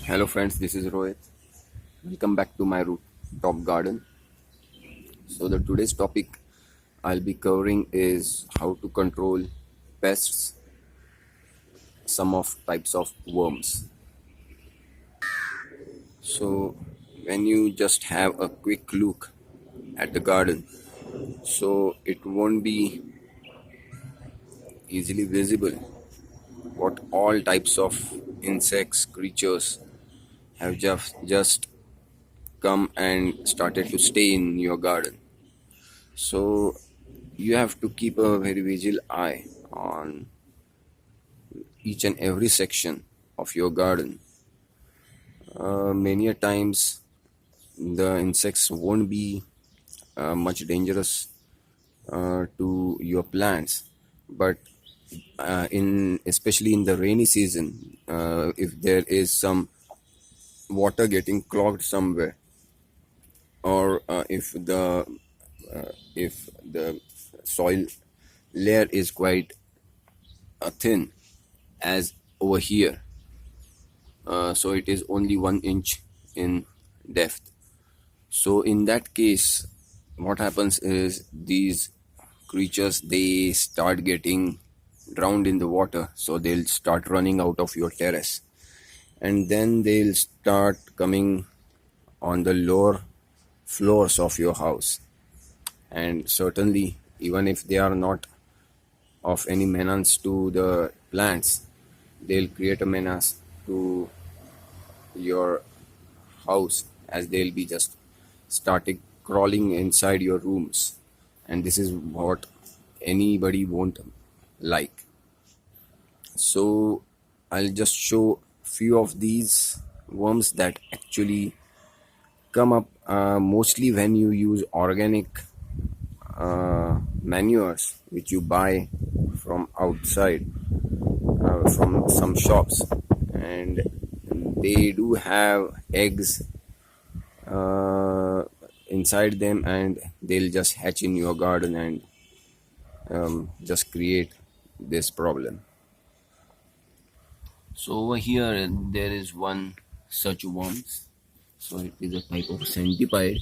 Hello friends, this is Rohit. Welcome back to my rooftop garden. So the today's topic I'll be covering is how to control pests, some of types of worms. So when you just have a quick look at the garden, so it won't be easily visible what all types of insects, creatures have just come and started to stay in your garden. So you have to keep a very vigilant eye on each and every section of your garden. Many a times the insects won't be much dangerous to your plants, but in especially in the rainy season, if there is some water getting clogged somewhere, or if the soil layer is quite thin, as over here, so it is only 1 inch in depth. So in that case, what happens is these creatures, they start getting drowned in the water, so they'll start running out of your terrace, and then they'll start coming on the lower floors of your house. And certainly, even if they are not of any menace to the plants, they'll create a menace to your house, as they'll be just starting crawling inside your rooms, and this is what anybody won't like. So I'll just show few of these worms that actually come up mostly when you use organic manures which you buy from outside, from some shops, and they do have eggs inside them, and they'll just hatch in your garden and just create this problem. So over here there is one such worm. So it is a type of centipede.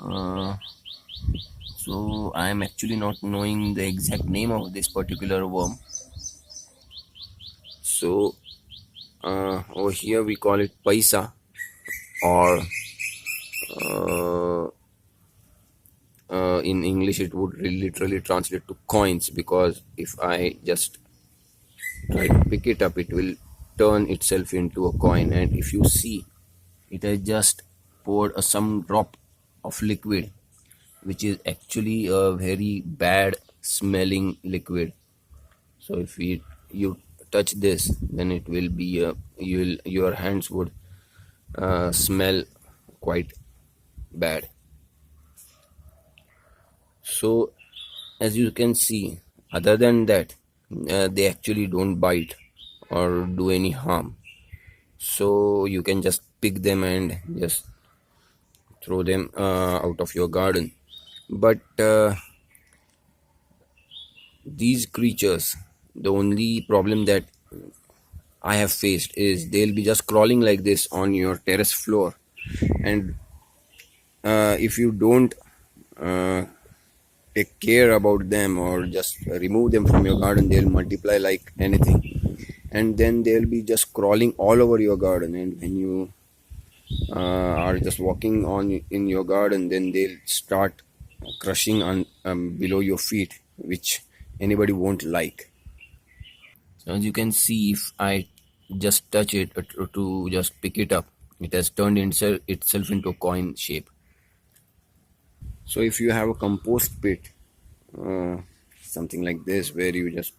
uh, so I am actually not knowing the exact name of this particular worm. So over here we call it paisa, or uh, in English it would literally translate to coins, because if I just try to pick it up, it will turn itself into a coin. And if you see, it has just poured some drop of liquid, which is actually a very bad smelling liquid. So if you touch this, then it will be your hands would smell quite bad. So as you can see, other than that, they actually don't bite or do any harm. So you can just pick them and just throw them out of your garden. But these creatures, the only problem that I have faced is they'll be just crawling like this on your terrace floor, and if you don't uh, take care about them or just remove them from your garden, they'll multiply like anything, and then they'll be just crawling all over your garden. And when you are just walking on in your garden, then they'll start crushing on below your feet, which anybody won't like. So as you can see, if I just touch it to just pick it up, it has turned itself into a coin shape. So if you have a compost pit, uh, something like this, where you just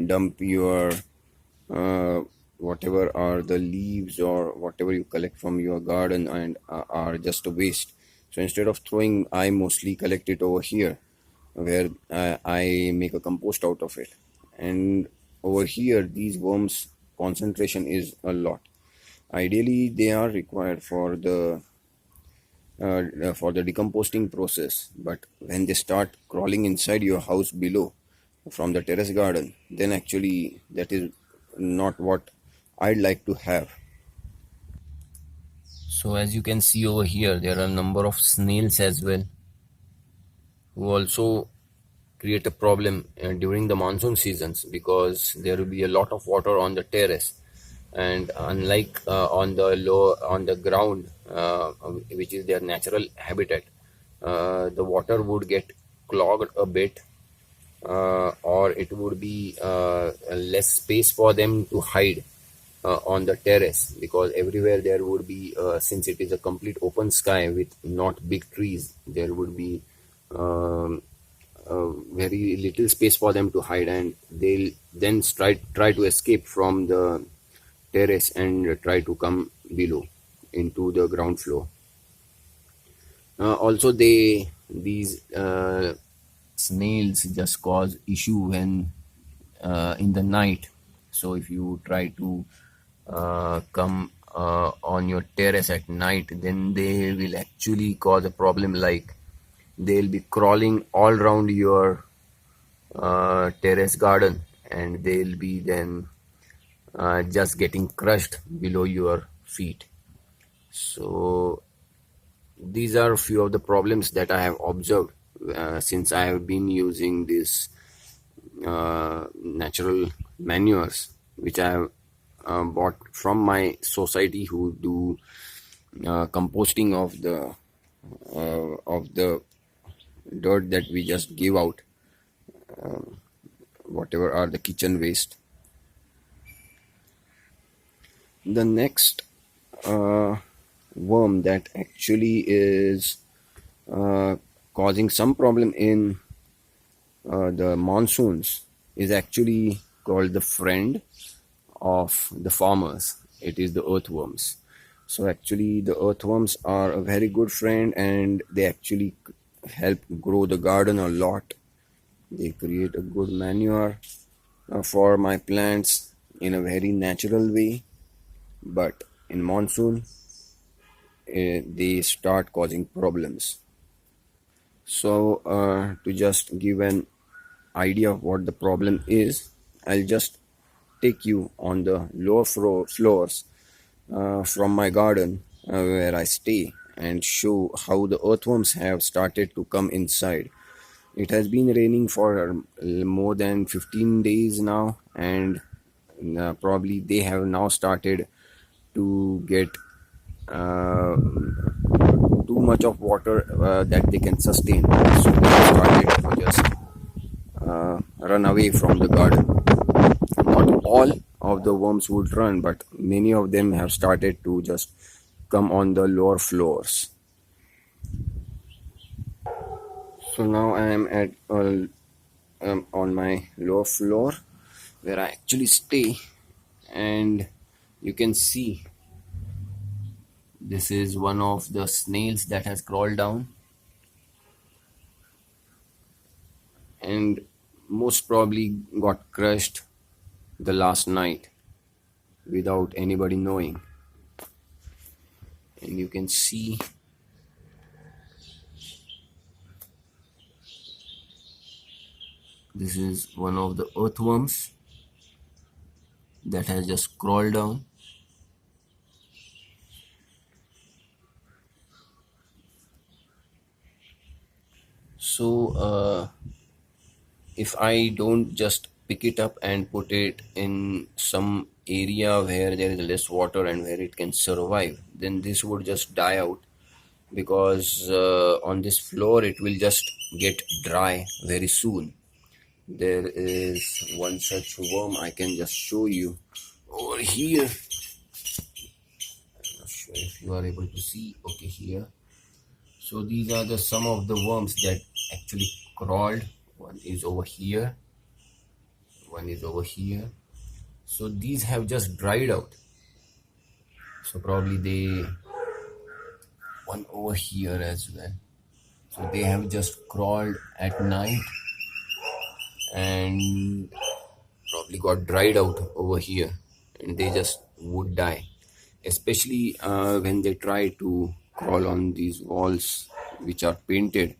dump your uh, whatever are the leaves or whatever you collect from your garden and are just a waste. So instead of throwing, I mostly collect it over here, where I make a compost out of it. And over here, these worms concentration is a lot. Ideally, they are required for the decomposting process, but when they start crawling inside your house below from the terrace garden, then actually that is not what I'd like to have. So as you can see over here, there are a number of snails as well, who also create a problem during the monsoon seasons, because there will be a lot of water on the terrace, and unlike on the ground, which is their natural habitat, the water would get clogged a bit, or it would be less space for them to hide on the terrace, because everywhere there would be, since it is a complete open sky with not big trees, there would be um, very little space for them to hide, and they'll then try to escape from the terrace and try to come below into the ground floor. Also, these snails just cause issue when in the night. So if you try to come on your terrace at night, then they will actually cause a problem, like they'll be crawling all around your terrace garden, and they'll be then just getting crushed below your feet. So these are a few of the problems that I have observed since I have been using this natural manures, which I have bought from my society, who do composting of the dirt that we just give out, whatever are the kitchen waste. The next worm that actually is causing some problem in the monsoons is actually called the friend of the farmers. It is the earthworms. So actually the earthworms are a very good friend, and they actually help grow the garden a lot. They create a good manure for my plants in a very natural way, but in monsoon they start causing problems. So to just give an idea of what the problem is, I'll just take you on the lower floors from my garden where I stay, and show how the earthworms have started to come inside. It has been raining for more than 15 days now, and probably they have now started to get uh, too much of water that they can sustain. So they have started to just run away from the garden. Not all of the worms would run, but many of them have started to just come on the lower floors. So now I am at on my lower floor where I actually stay, and you can see this is one of the snails that has crawled down, and most probably got crushed the last night without anybody knowing. And you can see this is one of the earthworms that has just crawled down. So if I don't just pick it up and put it in some area where there is less water and where it can survive, then this would just die out, because on this floor it will just get dry very soon. There is one such worm I can just show you over here. I'm not sure if you are able to see. Okay, here. So these are the some of the worms that actually crawled. One is over here, one is over here. So these have just dried out. So probably they one over here as well. So they have just crawled at night and probably got dried out over here, and they just would die, especially when they try to crawl on these walls which are painted.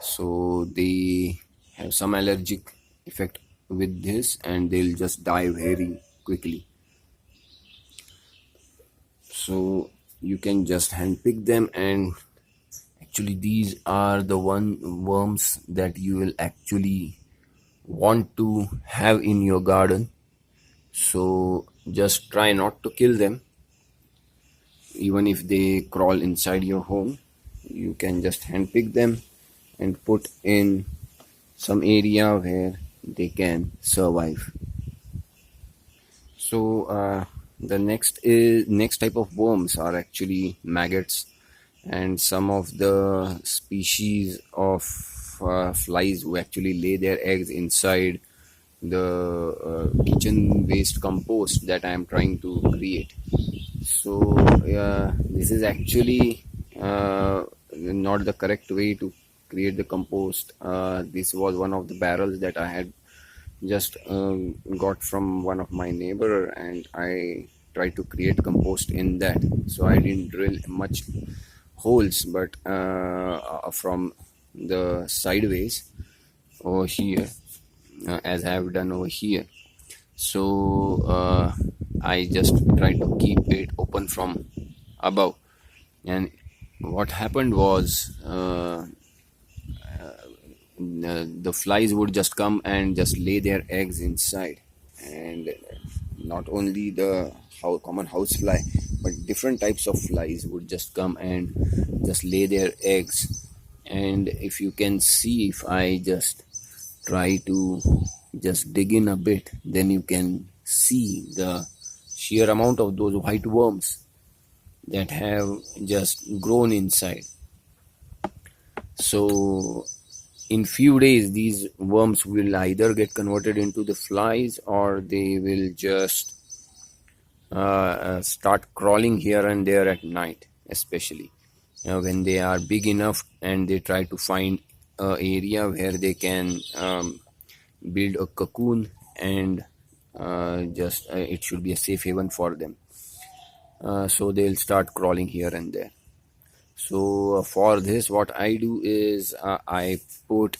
So they have some allergic effect with this, and they'll just die very quickly. So you can just handpick them, and actually these are the worms that you will actually want to have in your garden. So just try not to kill them. Even if they crawl inside your home, you can just handpick them and put in some area where they can survive. So the next type of worms are actually maggots, and some of the species of flies who actually lay their eggs inside the kitchen waste compost that I am trying to create. So this is actually not the correct way to create the compost. This was one of the barrels that I had just got from one of my neighbor, and I tried to create compost in that. So I didn't drill much holes, but from the sideways over here, as I have done over here. So I just tried to keep it open from above, and what happened was the flies would just come and just lay their eggs inside. And not only the common house fly, but different types of flies would just come and just lay their eggs. And if you can see, if I just try to just dig in a bit, then you can see the sheer amount of those white worms that have just grown inside. So in few days these worms will either get converted into the flies, or they will just start crawling here and there at night, especially when they are big enough and they try to find a area where they can build a cocoon, and just it should be a safe haven for them. So they'll start crawling here and there. So for this, what I do is I put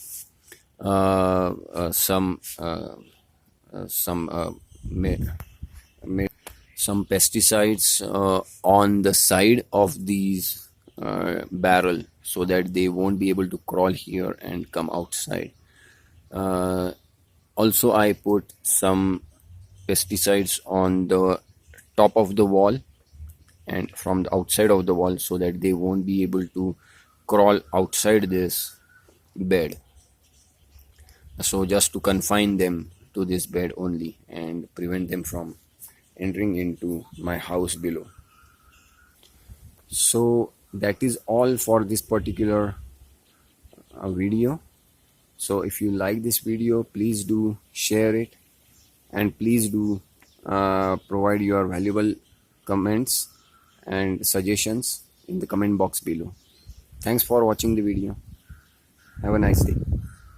some some pesticides on the side of these barrel, so that they won't be able to crawl here and come outside. Uh, Also, I put some pesticides on the top of the wall and from the outside of the wall, so that they won't be able to crawl outside this bed. So just to confine them to this bed only and prevent them from entering into my house below. So that is all for this particular video. So if you like this video, please do share it, and please do provide your valuable comments and suggestions in the comment box below. Thanks for watching the video. Have a nice day.